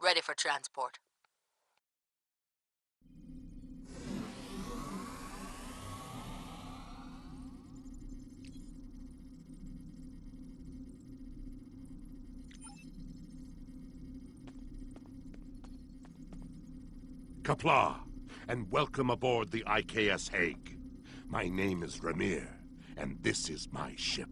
ready for transport. Qapla', and welcome aboard the IKS Hague. My name is Ramir, and this is my ship.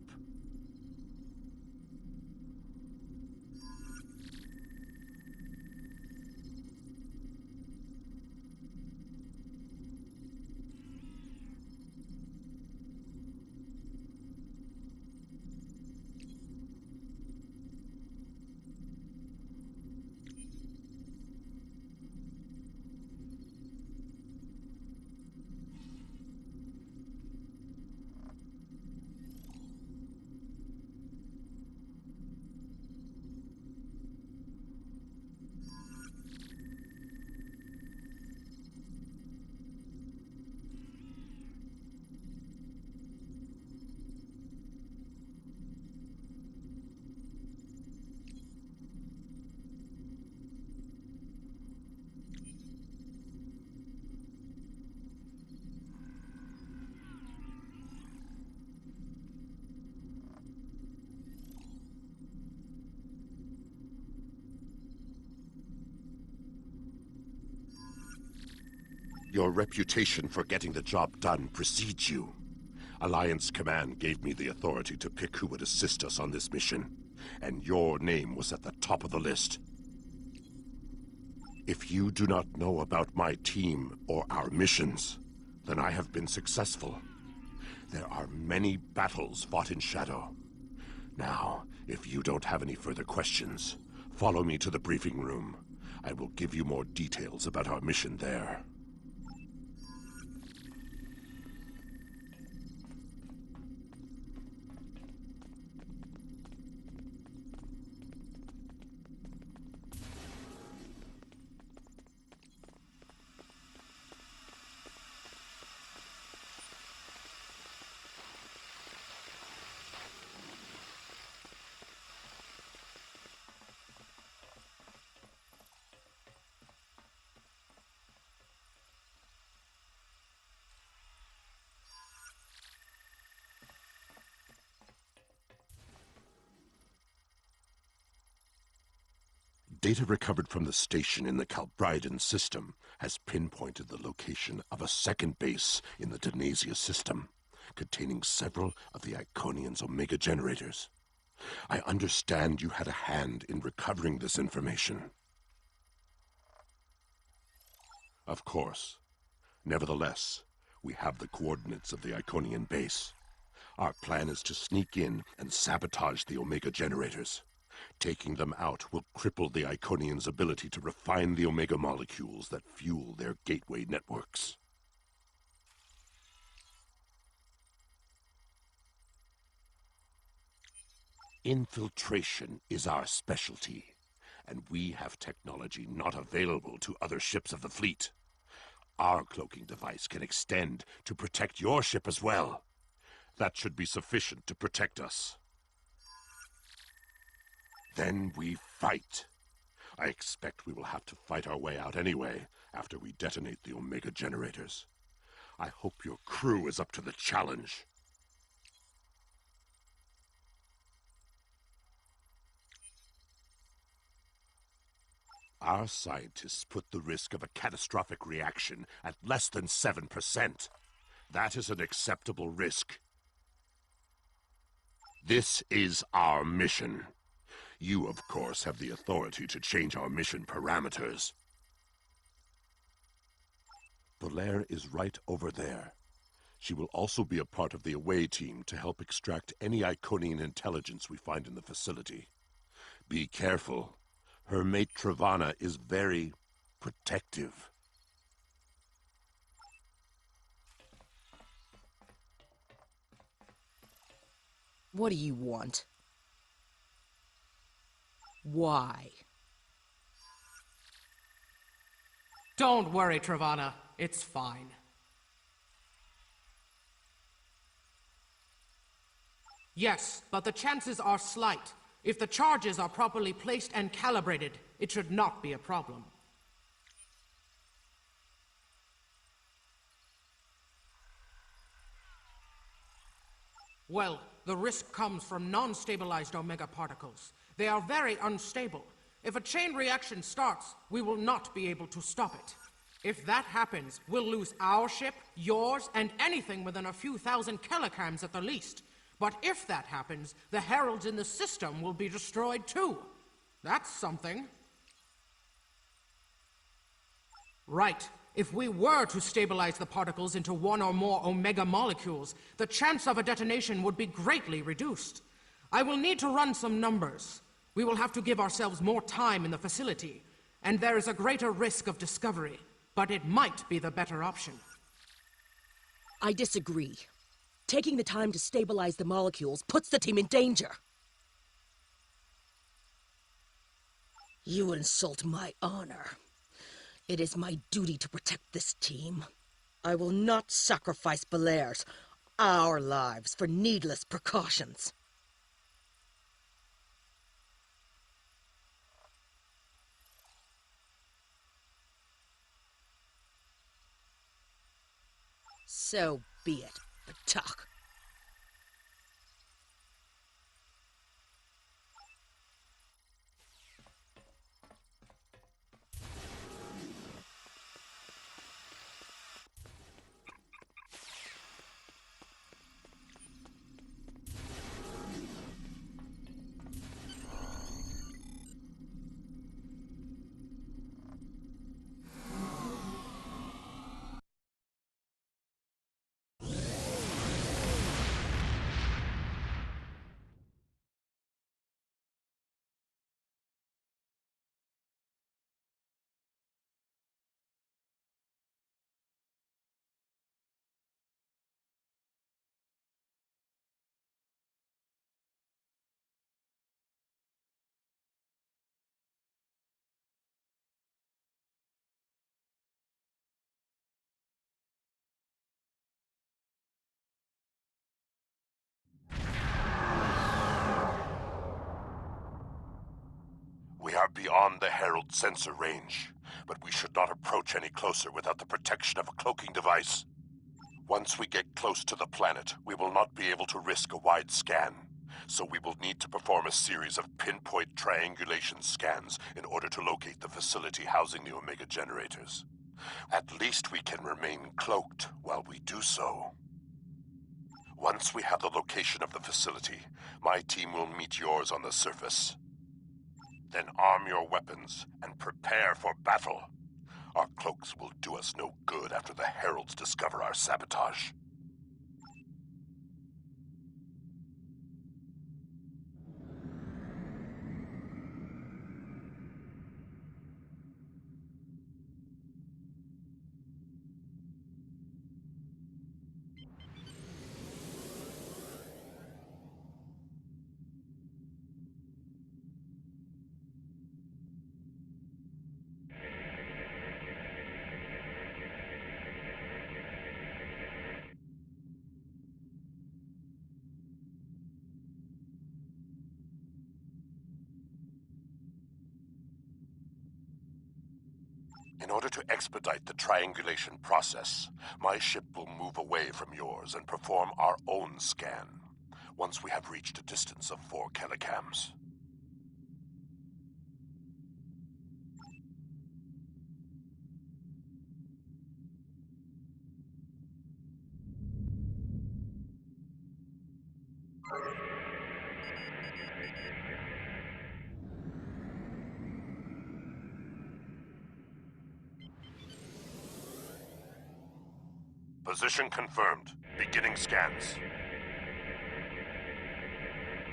Your reputation for getting the job done precedes you. Alliance Command gave me the authority to pick who would assist us on this mission, and your name was at the top of the list. If you do not know about my team or our missions, then I have been successful. There are many battles fought in Shadow. Now, if you don't have any further questions, follow me to the briefing room. I will give you more details about our mission there. Data recovered from the station in the Kalbriden system has pinpointed the location of a second base in the Denasia system, containing several of the Iconian's Omega generators. I understand you had a hand in recovering this information. Of course. Nevertheless, we have the coordinates of the Iconian base. Our plan is to sneak in and sabotage the Omega generators. Taking them out will cripple the Iconians' ability to refine the Omega molecules that fuel their gateway networks. Infiltration is our specialty, and we have technology not available to other ships of the fleet. Our cloaking device can extend to protect your ship as well. That should be sufficient to protect us. Then we fight. I expect we will have to fight our way out anyway, after we detonate the Omega generators. I hope your crew is up to the challenge. Our scientists put the risk of a catastrophic reaction at less than 7%. That is an acceptable risk. This is our mission. You, of course, have the authority to change our mission parameters. Volaire is right over there. She will also be a part of the away team to help extract any Iconian intelligence we find in the facility. Be careful. Her mate Travana is very protective. What do you want? Why? Don't worry, Travana. It's fine. Yes, but the chances are slight. If the charges are properly placed and calibrated, It should not be a problem. Well, the risk comes from non-stabilized Omega particles. They are very unstable. If a chain reaction starts, we will not be able to stop it. If that happens, we'll lose our ship, yours, and anything within a few thousand kilograms at the least. But if that happens, the heralds in the system will be destroyed too. That's something. Right. If we were to stabilize the particles into one or more Omega molecules, the chance of a detonation would be greatly reduced. I will need to run some numbers. We will have to give ourselves more time in the facility, and there is a greater risk of discovery, but it might be the better option. I disagree. Taking the time to stabilize the molecules puts the team in danger. You insult my honor. It is my duty to protect this team. I will not sacrifice Belaire's, our lives, for needless precautions. So be it, Batak. We are beyond the Herald sensor range, but we should not approach any closer without the protection of a cloaking device. Once we get close to the planet, we will not be able to risk a wide scan, so we will need to perform a series of pinpoint triangulation scans in order to locate the facility housing the Omega generators. At least we can remain cloaked while we do so. Once we have the location of the facility, my team will meet yours on the surface. Then arm your weapons and prepare for battle. Our cloaks will do us no good after the Heralds discover our sabotage. In order to expedite the triangulation process, my ship will move away from yours and perform our own scan, once we have reached a distance of 4 kilograms. Position confirmed. Beginning scans.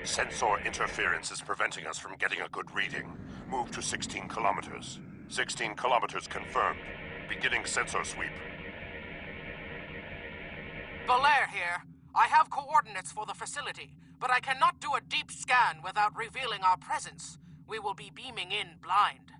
Sensor interference is preventing us from getting a good reading. Move to 16 kilometers. 16 kilometers confirmed. Beginning sensor sweep. Belaire here. I have coordinates for the facility, but I cannot do a deep scan without revealing our presence. We will be beaming in blind.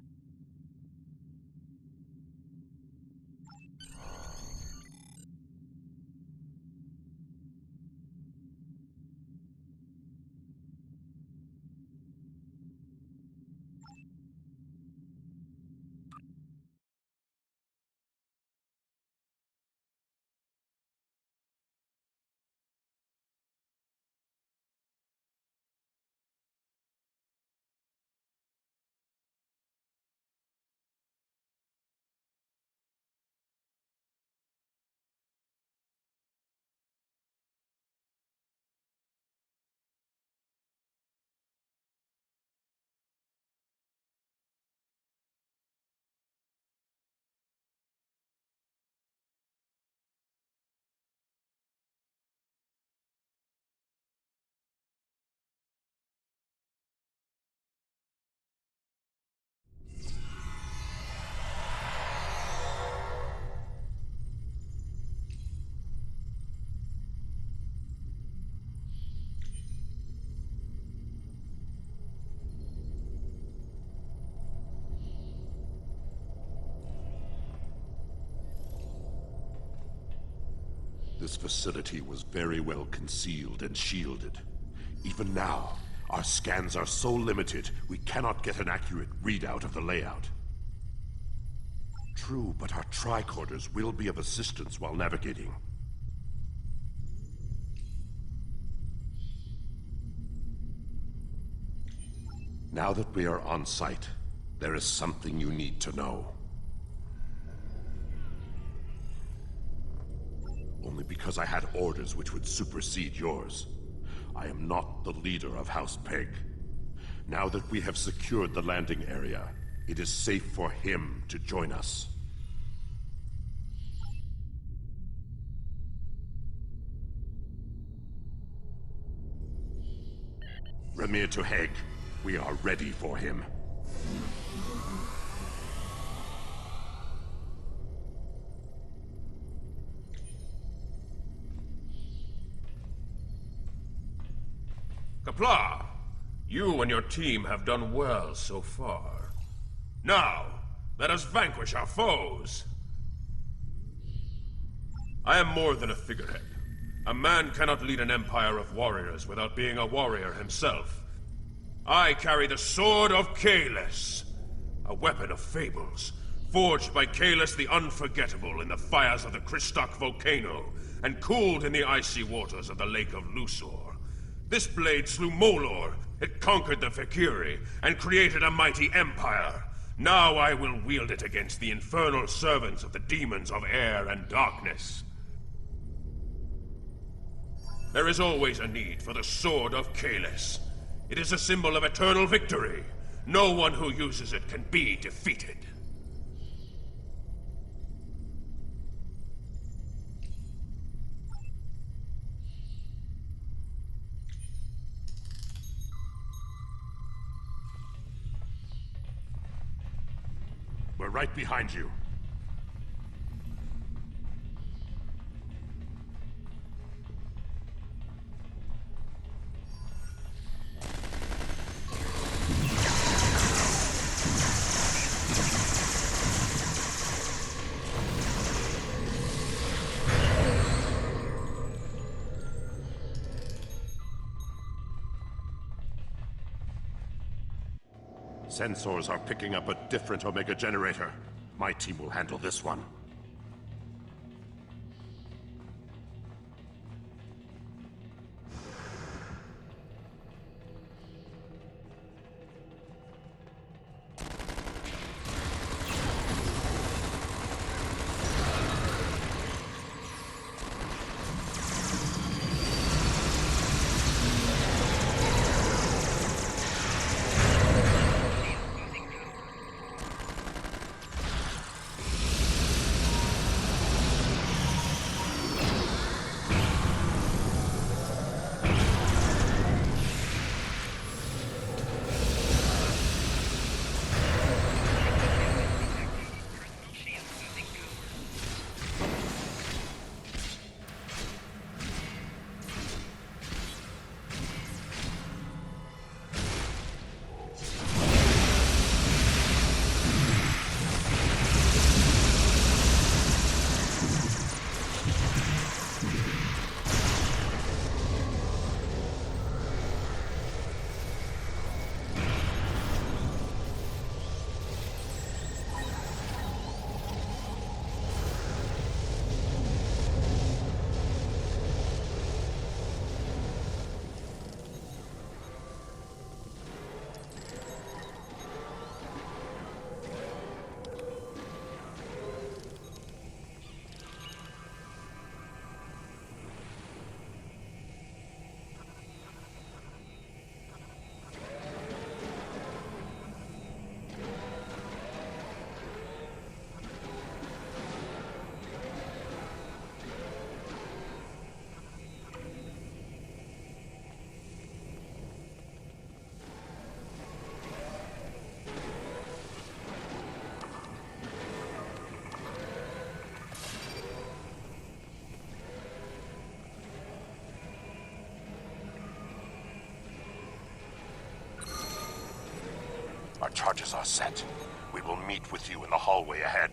This facility was very well concealed and shielded. Even now, our scans are so limited, we cannot get an accurate readout of the layout. True, but our tricorders will be of assistance while navigating. Now that we are on site, there is something you need to know. Only because I had orders which would supersede yours. I am not the leader of House Peg. Now that we have secured the landing area, it is safe for him to join us. Remir to Heg. We are ready for him. Qapla', you and your team have done well so far. Now, let us vanquish our foes. I am more than a figurehead. A man cannot lead an empire of warriors without being a warrior himself. I carry the Sword of Kahless, a weapon of fables, forged by Kahless the Unforgettable in the fires of the Kristok volcano, and cooled in the icy waters of the Lake of Lusor. This blade slew Molor, it conquered the Fakiri, and created a mighty empire. Now I will wield it against the infernal servants of the demons of air and darkness. There is always a need for the Sword of Kahless. It is a symbol of eternal victory. No one who uses it can be defeated. We're right behind you. Sensors are picking up a different Omega generator. My team will handle this one. Our charges are set. We will meet with you in the hallway ahead.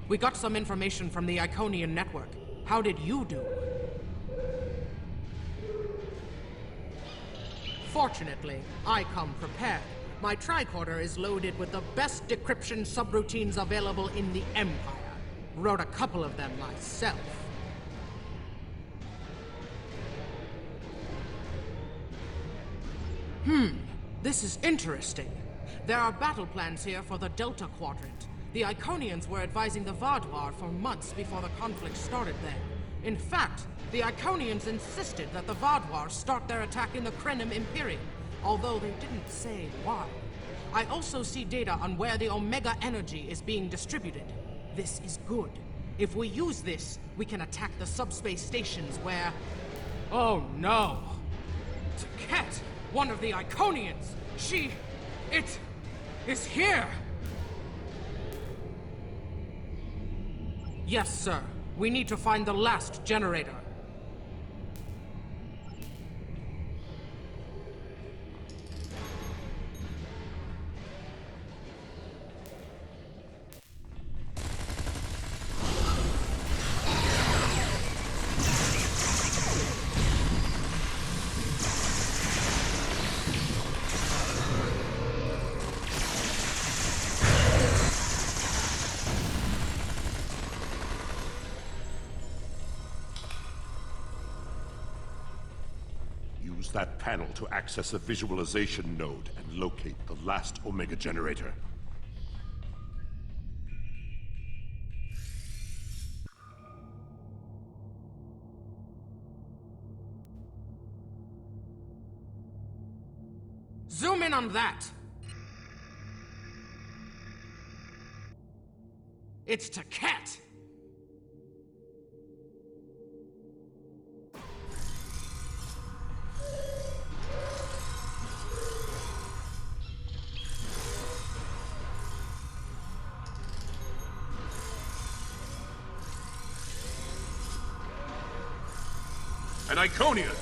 We got some information from the Iconian network. How did you do? Fortunately, I come prepared. My tricorder is loaded with the best decryption subroutines available in the Empire. Wrote a couple of them myself. This is interesting. There are battle plans here for the Delta Quadrant. The Iconians were advising the Vaadwaur for months before the conflict started then. In fact, the Iconians insisted that the Vaadwaur start their attack in the Krenim Imperium, although they didn't say why. I also see data on where the Omega energy is being distributed. This is good. If we use this, we can attack the subspace stations where... Oh no! Taket! One of the Iconians! It is here! Yes, sir. We need to find the last generator. Use that panel to access a visualization node and locate the last Omega generator. Zoom in on that! It's Taket! An Iconian!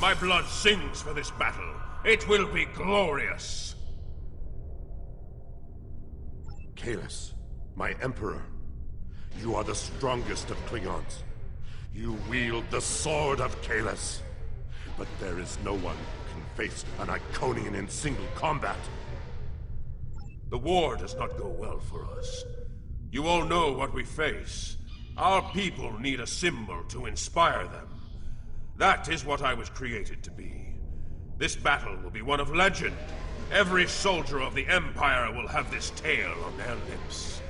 My blood sings for this battle. It will be glorious! Kahless, my Emperor. You are the strongest of Klingons. You wield the sword of Kahless. But there is no one who can face an Iconian in single combat. The war does not go well for us. You all know what we face. Our people need a symbol to inspire them. That is what I was created to be. This battle will be one of legend. Every soldier of the Empire will have this tale on their lips.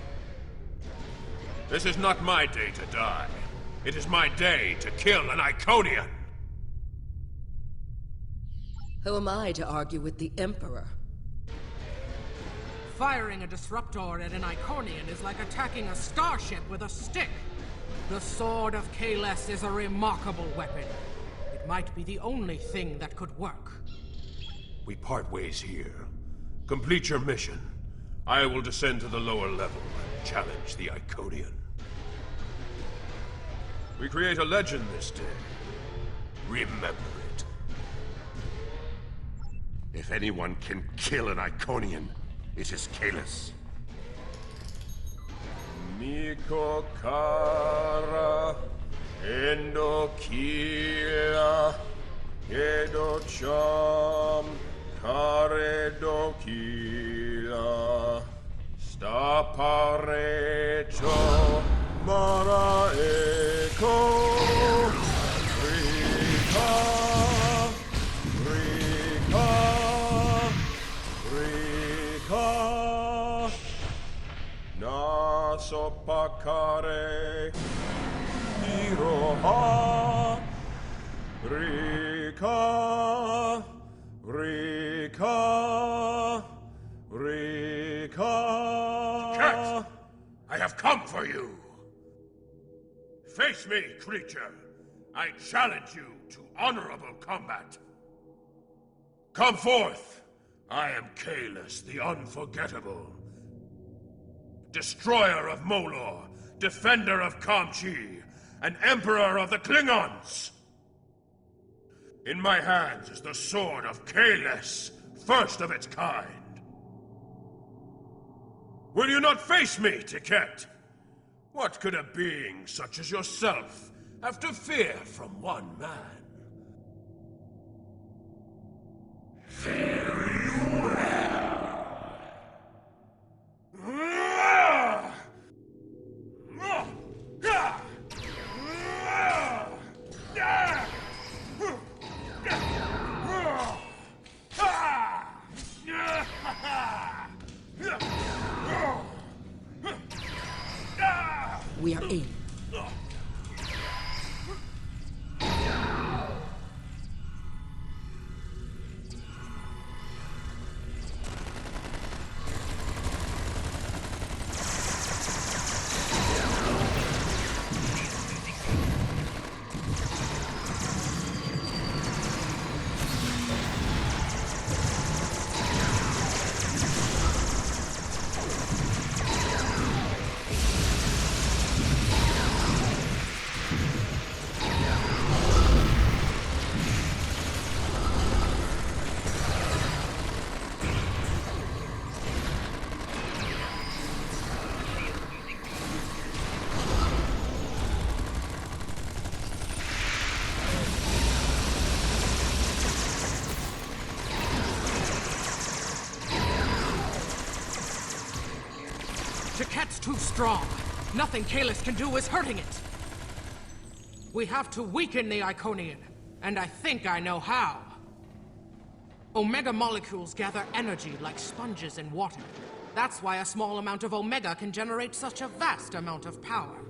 This is not my day to die. It is my day to kill an Iconian! Who am I to argue with the Emperor? Firing a disruptor at an Iconian is like attacking a starship with a stick. The Sword of Kahless is a remarkable weapon. It might be the only thing that could work. We part ways here. Complete your mission. I will descend to the lower level and challenge the Iconian. We create a legend this day. Remember it. If anyone can kill an Iconian, it is Kahless. Niko Kara Endokila Edocham Karedokila Staparecho Maraeko Rika Rika Nasopakare Iroha Rika Rika Rika Cat! I have come for you! Face me, creature! I challenge you to honorable combat! Come forth! I am Kahless the Unforgettable. Destroyer of Molor, defender of Kamchi, and Emperor of the Klingons! In my hands is the Sword of Kahless, first of its kind. Will you not face me, Taket? What could a being such as yourself have to fear from one man? We are in. Tiquette's too strong. Nothing Kahless can do is hurting it. We have to weaken the Iconian, and I think I know how. Omega molecules gather energy like sponges in water. That's why a small amount of Omega can generate such a vast amount of power.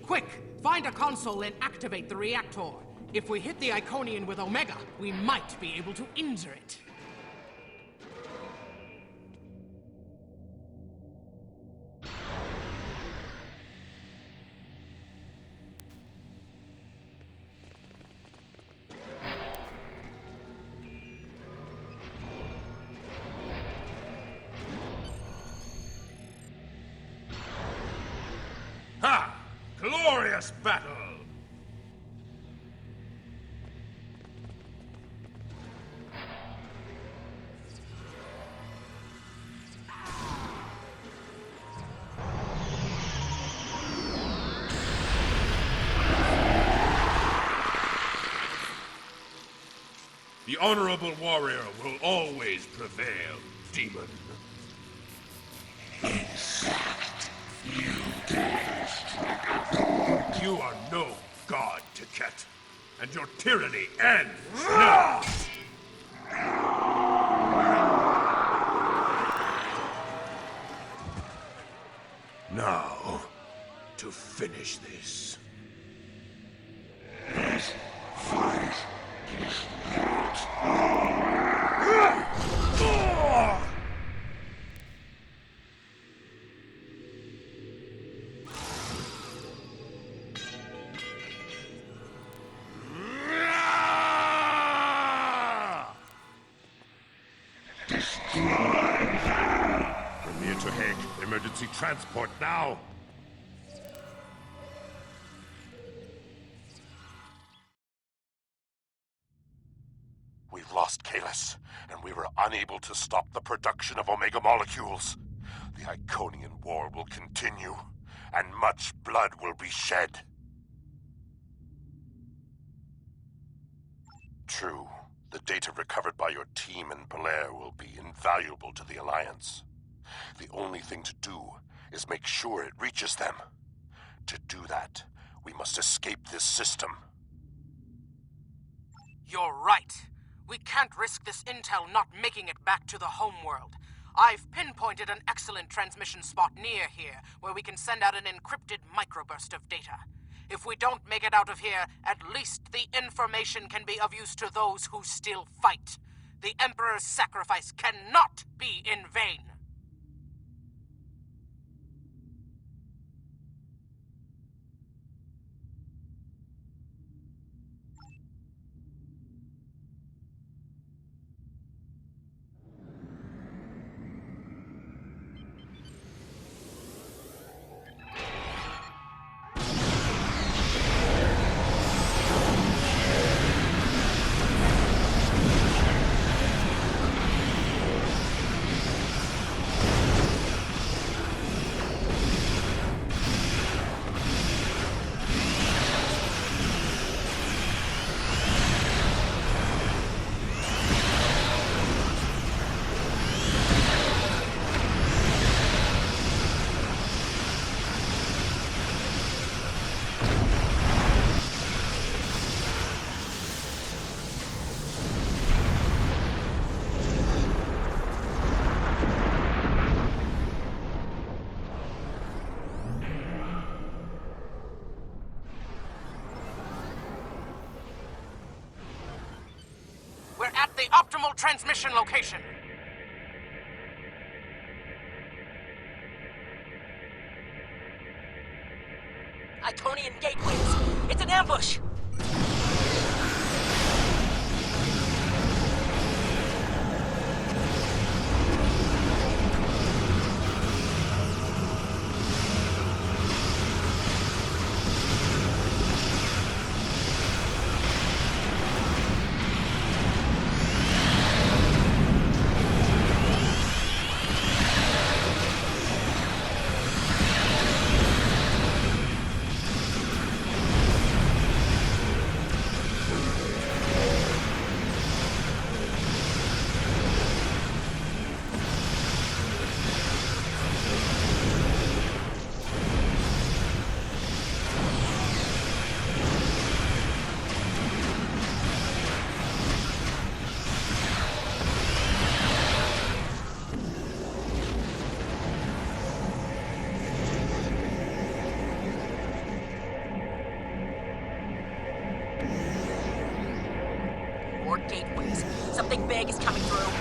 Quick, find a console and activate the reactor. If we hit the Iconian with Omega, we might be able to injure it. Ha! Glorious battle! The honorable warrior will always prevail, demon. You are no god, Tiquette, and your tyranny ends now! Now, to finish this. This fight is Premier to Hague, emergency transport now! We've lost Kahless, and we were unable to stop the production of Omega molecules. The Iconian War will continue, and much blood will be shed. True, the data recovered by your team in Belair will be invaluable to the Alliance. The only thing to do is make sure it reaches them. To do that, we must escape this system. You're right. We can't risk this intel not making it back to the homeworld. I've pinpointed an excellent transmission spot near here, where we can send out an encrypted microburst of data. If we don't make it out of here, at least the information can be of use to those who still fight. The Emperor's sacrifice cannot be in vain. optimal transmission location. Iconian gateways! It's an ambush! More gateways. Something big is coming through.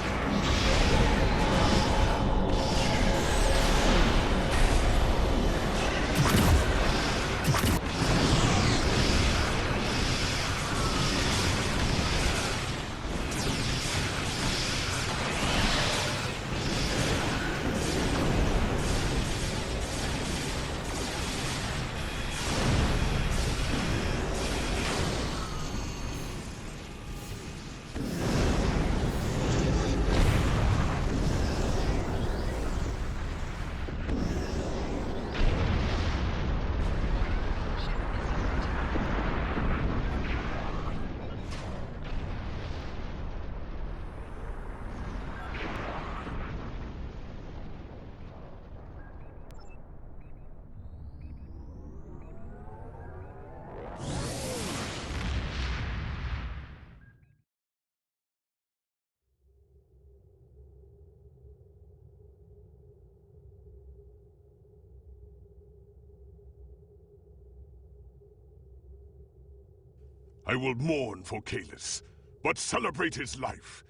I will mourn for Kahless, but celebrate his life.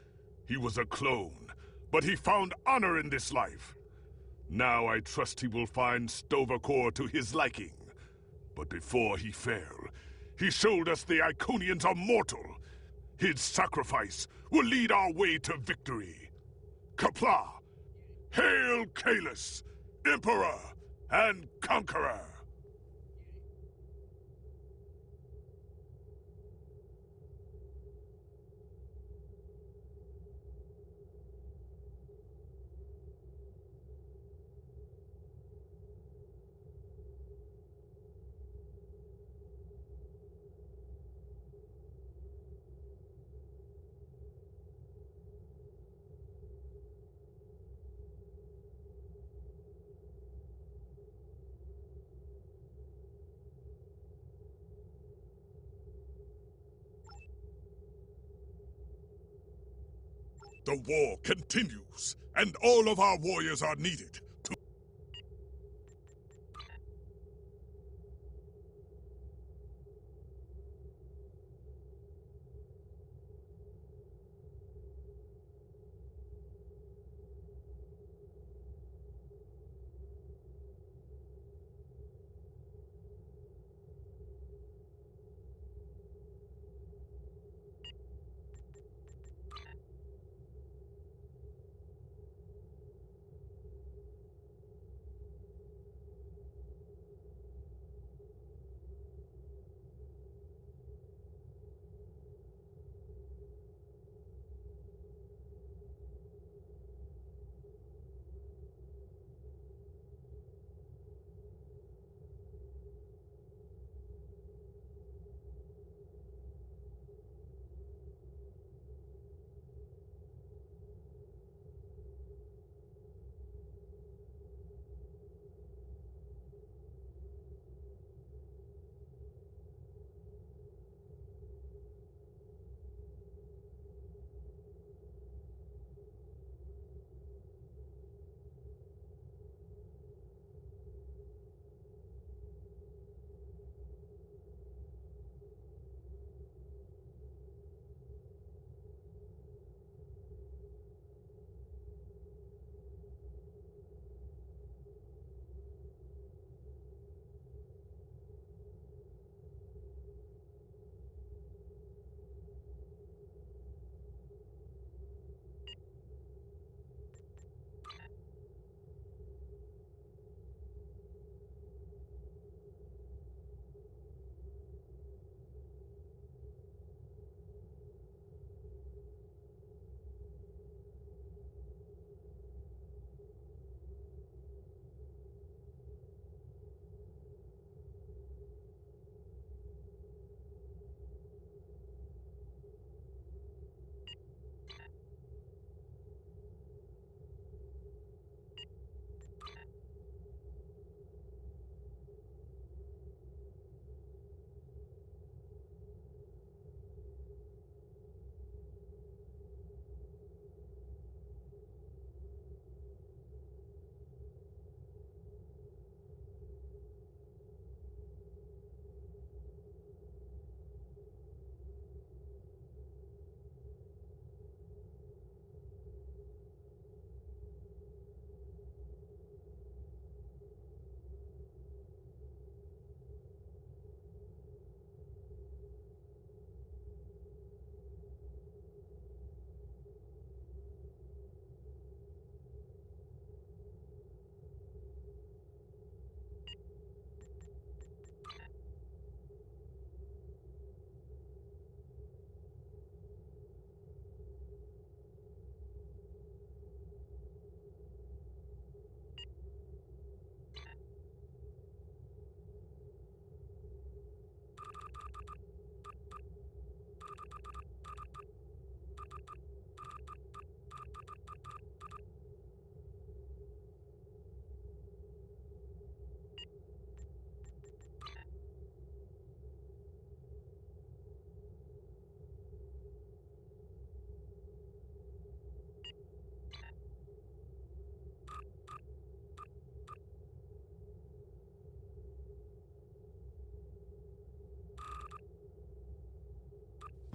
He was a clone, but he found honor in this life. Now I trust he will find Sto-vo-kor to his liking. But before he fell, he showed us the Iconians are mortal. His sacrifice will lead our way to victory. Qapla'! Hail Kahless, Emperor and Conqueror! The war continues, and all of our warriors are needed to...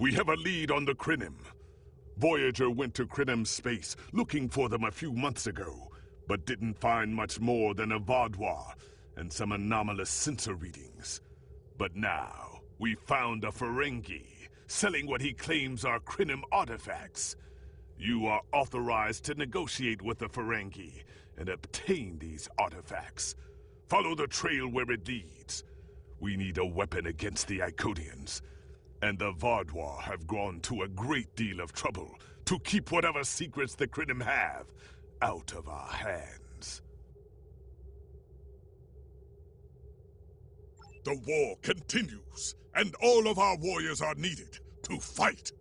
We have a lead on the Krynim. Voyager went to Krynim space looking for them a few months ago, but didn't find much more than a Vaadwaur and some anomalous sensor readings. But now, we found a Ferengi, selling what he claims are Krynim artifacts. You are authorized to negotiate with the Ferengi and obtain these artifacts. Follow the trail where it leads. We need a weapon against the Iconians. And the Vaadwaur have gone to a great deal of trouble to keep whatever secrets the Krynim have out of our hands. The war continues, and all of our warriors are needed to fight.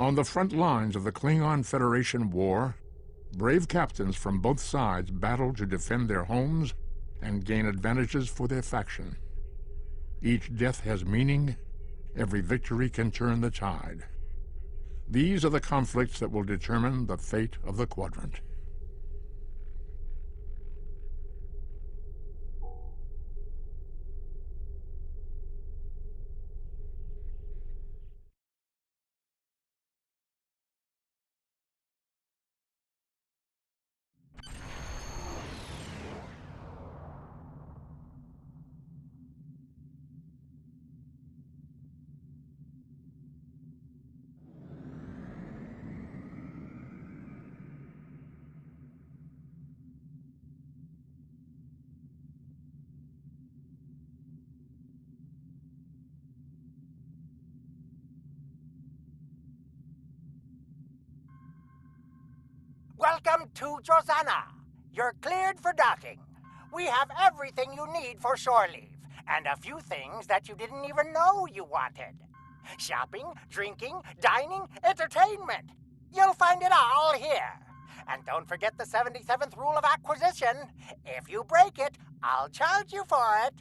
On the front lines of the Klingon Federation war, brave captains from both sides battle to defend their homes and gain advantages for their faction. Each death has meaning. Every victory can turn the tide. These are the conflicts that will determine the fate of the Quadrant. Welcome to Jozana. You're cleared for docking. We have everything you need for shore leave, and a few things that you didn't even know you wanted. Shopping, drinking, dining, entertainment. You'll find it all here. And don't forget the 77th rule of acquisition. If you break it, I'll charge you for it.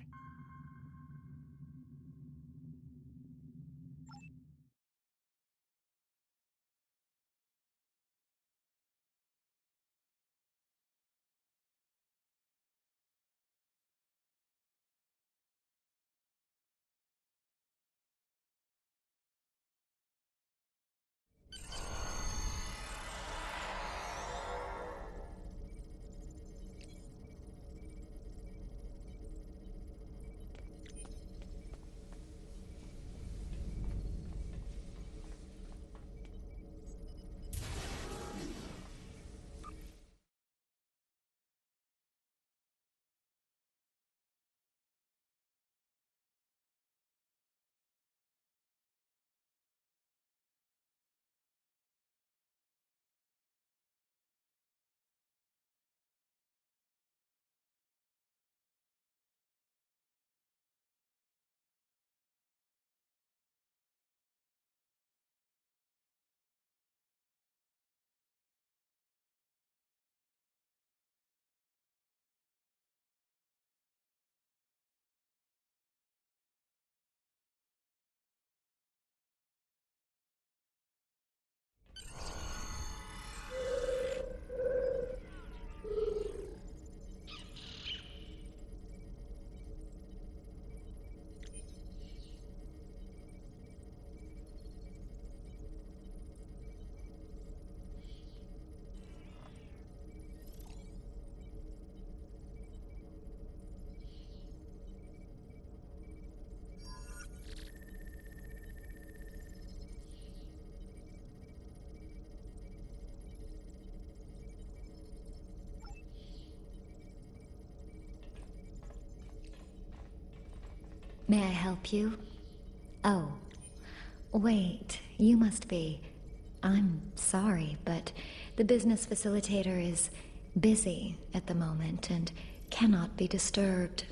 May I help you? Oh. Wait, you must be... I'm sorry, but the business facilitator is busy at the moment and cannot be disturbed.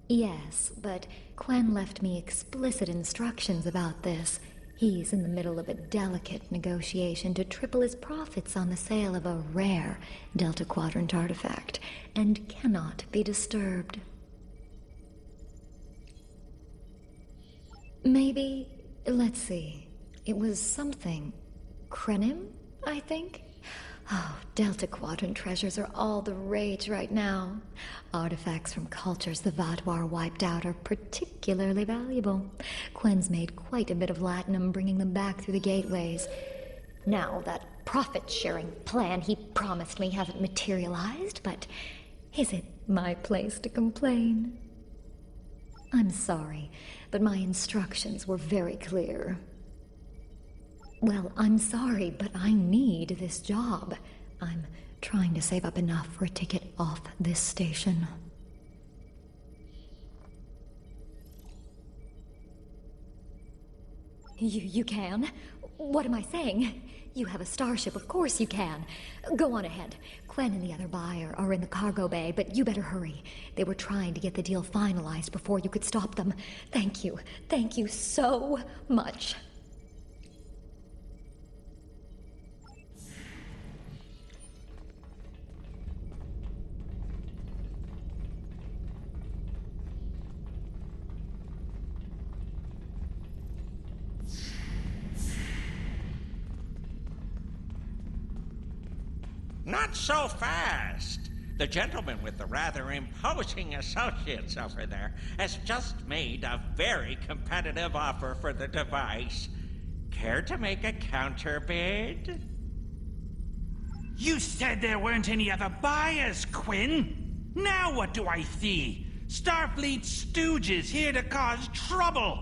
Yes, but Quen left me explicit instructions about this. He's in the middle of a delicate negotiation to triple his profits on the sale of a rare Delta Quadrant artifact, and cannot be disturbed. Maybe, let's see, it was something. Krenim, I think? Oh, Delta Quadrant treasures are all the rage right now. Artifacts from cultures the Vaadwaur wiped out are particularly valuable. Quen's made quite a bit of latinum bringing them back through the gateways. Now, that profit-sharing plan he promised me hasn't materialized, but is it my place to complain? I'm sorry, but my instructions were very clear. Well, I'm sorry, but I need this job. I'm trying to save up enough for a ticket off this station. You can? What am I saying? You have a starship, of course you can. Go on ahead. Quen and the other buyer are in the cargo bay, but you better hurry. They were trying to get the deal finalized before you could stop them. Thank you. Thank you so much. Not so fast. The gentleman with the rather imposing associates over there has just made a very competitive offer for the device. Care to make a counterbid? You said there weren't any other buyers, Quinn. Now what do I see? Starfleet stooges here to cause trouble.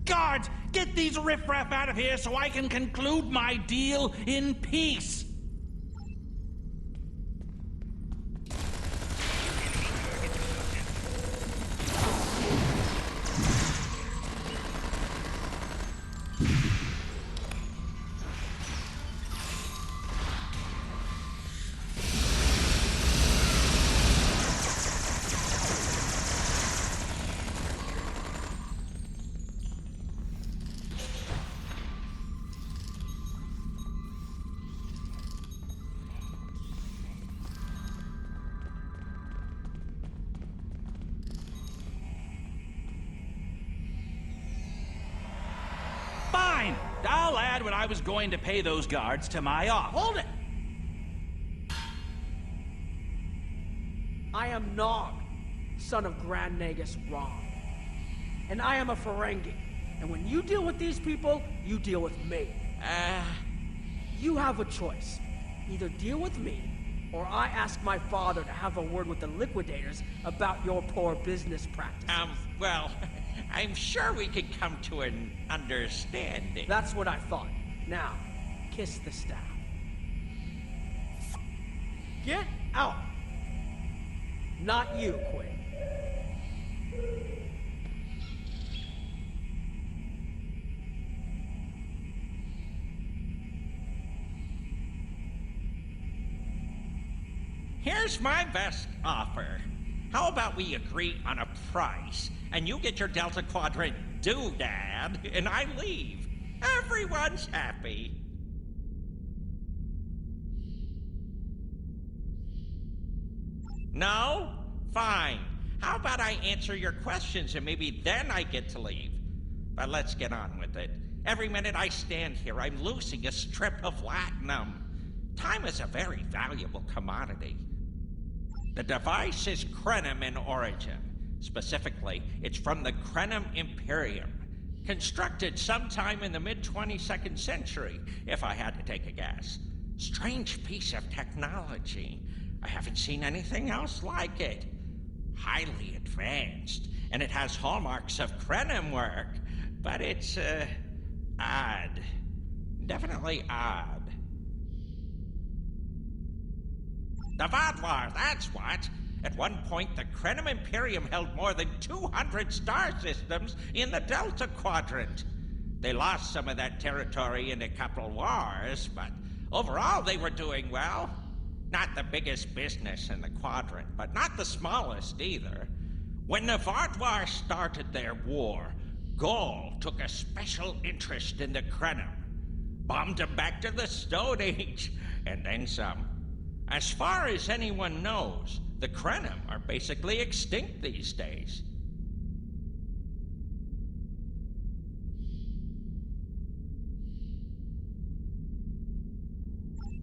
Guards, get these riffraff out of here so I can conclude my deal in peace. I'll add what I was going to pay those guards to my offer. Hold it! I am Nog, son of Grand Nagus Rom. And I am a Ferengi. And when you deal with these people, you deal with me. You have a choice. Either deal with me, or I ask my father to have a word with the liquidators about your poor business practices. Well, I'm sure we could come to an understanding. That's what I thought. Now, kiss the staff. Get out! Not you, Quinn. Here's my best offer. How about we agree on a price, and you get your Delta Quadrant doodad, and I leave. Everyone's happy. No? Fine. How about I answer your questions, and maybe then I get to leave? But let's get on with it. Every minute I stand here, I'm losing a strip of latinum. Time is a very valuable commodity. The device is Krenim in origin. Specifically, it's from the Krenim Imperium, constructed sometime in the mid-22nd century, if I had to take a guess. Strange piece of technology. I haven't seen anything else like it. Highly advanced, and it has hallmarks of Krenim work, but it's, odd. Definitely odd. The Vaadwaur, that's what. At one point, the Krenim Imperium held more than 200 star systems in the Delta Quadrant. They lost some of that territory in a couple wars, but overall they were doing well. Not the biggest business in the quadrant, but not the smallest either. When the Vardwar started their war, Gaul took a special interest in the Krenim, bombed them back to the Stone Age, and then some. As far as anyone knows, the Krenim are basically extinct these days.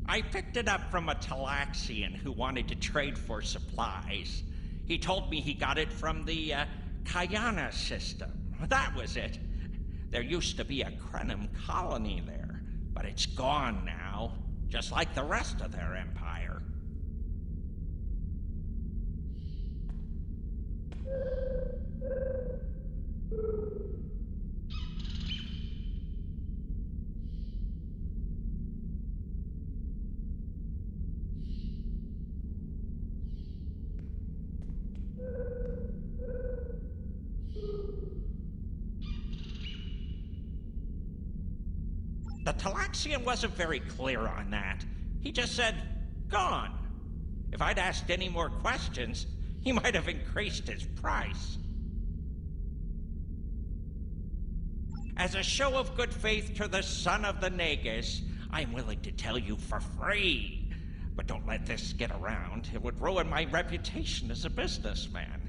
I picked it up from a Talaxian who wanted to trade for supplies. He told me he got it from the Kayana system. That was it. There used to be a Krenim colony there, but it's gone now, just like the rest of their empire. The Talaxian wasn't very clear on that. He just said, gone. If I'd asked any more questions, he might have increased his price. As a show of good faith to the son of the Nagus, I'm willing to tell you for free. But don't let this get around. It would ruin my reputation as a businessman.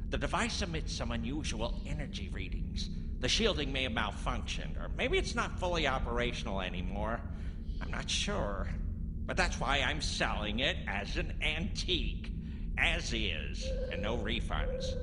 The device emits some unusual energy readings. The shielding may have malfunctioned, or maybe it's not fully operational anymore. I'm not sure. But that's why I'm selling it as an antique. As is, and no refunds.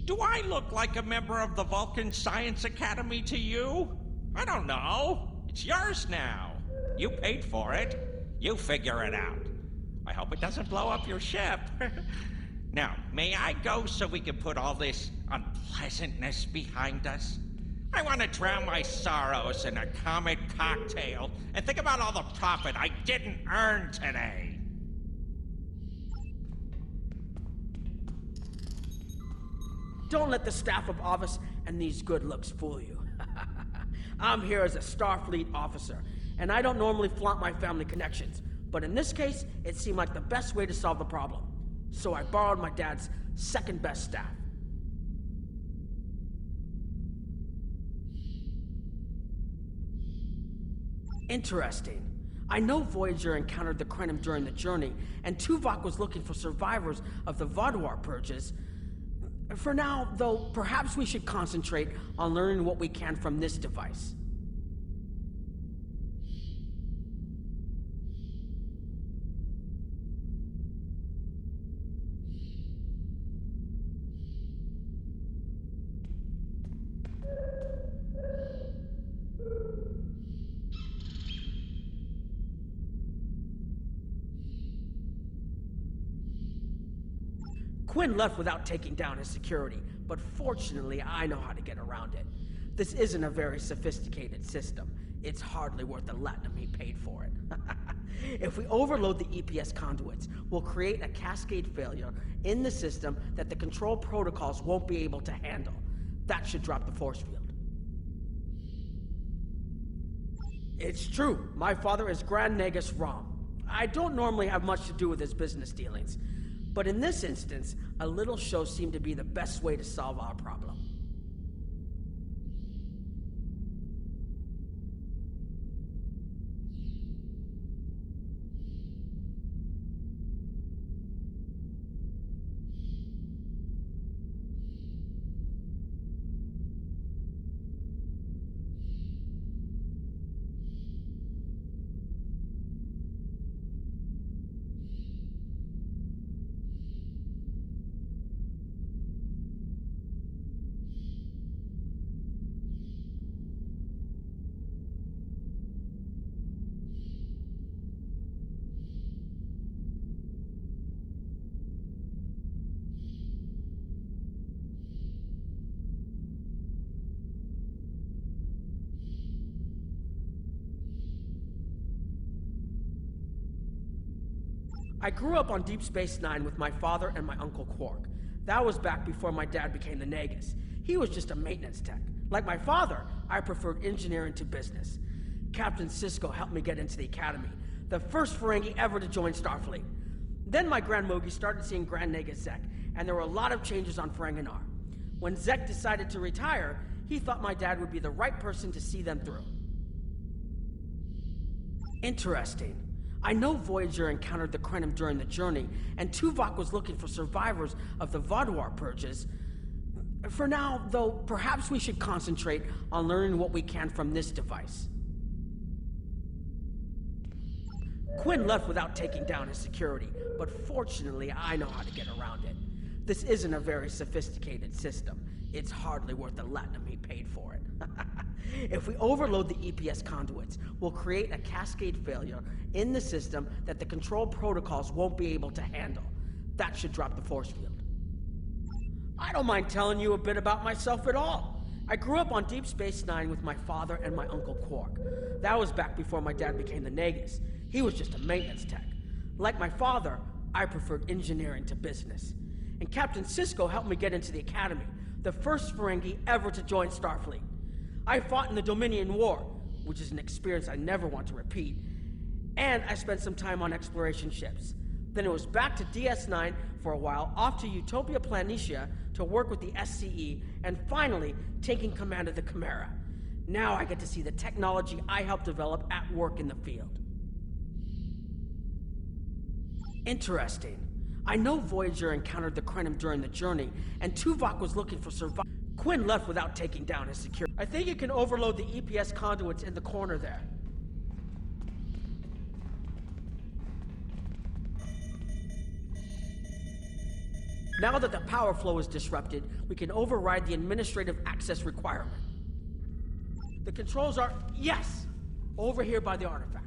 Do I look like a member of the Vulcan Science Academy to you? I don't know. It's yours now. You paid for it. You figure it out. I hope it doesn't blow up your ship. Now, may I go so we can put all this unpleasantness behind us? I want to drown my sorrows in a comet cocktail and think about all the profit I didn't earn today. Don't let the staff of Avus and these good looks fool you. I'm here as a Starfleet officer, and I don't normally flaunt my family connections, but in this case, it seemed like the best way to solve the problem. So I borrowed my dad's second best staff. Interesting. I know Voyager encountered the Krenim during the journey, and Tuvok was looking for survivors of the Vaadwaur purges. For now, though, perhaps we should concentrate on learning what we can from this device. Quinn left without taking down his security, but fortunately I know how to get around it. This isn't a very sophisticated system. It's hardly worth the latinum he paid for it. If we overload the EPS conduits, we'll create a cascade failure in the system that the control protocols won't be able to handle. That should drop the force field. It's true, my father is Grand Nagus Rom. I don't normally have much to do with his business dealings, but in this instance, a little show seemed to be the best way to solve our problem. I grew up on Deep Space Nine with my father and my uncle Quark. That was back before my dad became the Nagus. He was just a maintenance tech. Like my father, I preferred engineering to business. Captain Sisko helped me get into the Academy, the first Ferengi ever to join Starfleet. Then my Grand Mogi started seeing Grand Nagus Zek, and there were a lot of changes on Ferenginar. When Zek decided to retire, he thought my dad would be the right person to see them through. Interesting. I know Voyager encountered the Krenim during the journey, and Tuvok was looking for survivors of the Vaadwaur purges. For now, though, perhaps we should concentrate on learning what we can from this device. Quinn left without taking down his security, but fortunately I know how to get around it. This isn't a very sophisticated system. It's hardly worth the latinum he paid for it. If we overload the EPS conduits, we'll create a cascade failure in the system that the control protocols won't be able to handle. That should drop the force field. I don't mind telling you a bit about myself at all. I grew up on Deep Space Nine with my father and my uncle Quark. That was back before my dad became the Nagus. He was just a maintenance tech. Like my father, I preferred engineering to business. And Captain Sisko helped me get into the Academy, the first Ferengi ever to join Starfleet. I fought in the Dominion War, which is an experience I never want to repeat, and I spent some time on exploration ships. Then it was back to DS9 for a while, off to Utopia Planitia to work with the SCE, and finally taking command of the Chimera. Now I get to see the technology I helped develop at work in the field. Interesting. I know Voyager encountered the Krenim during the journey, and Tuvok was looking for survivors. Quinn left without taking down his security. I think you can overload the EPS conduits in the corner there. Now that the power flow is disrupted, we can override the administrative access requirement. The controls are, yes, over here by the artifact.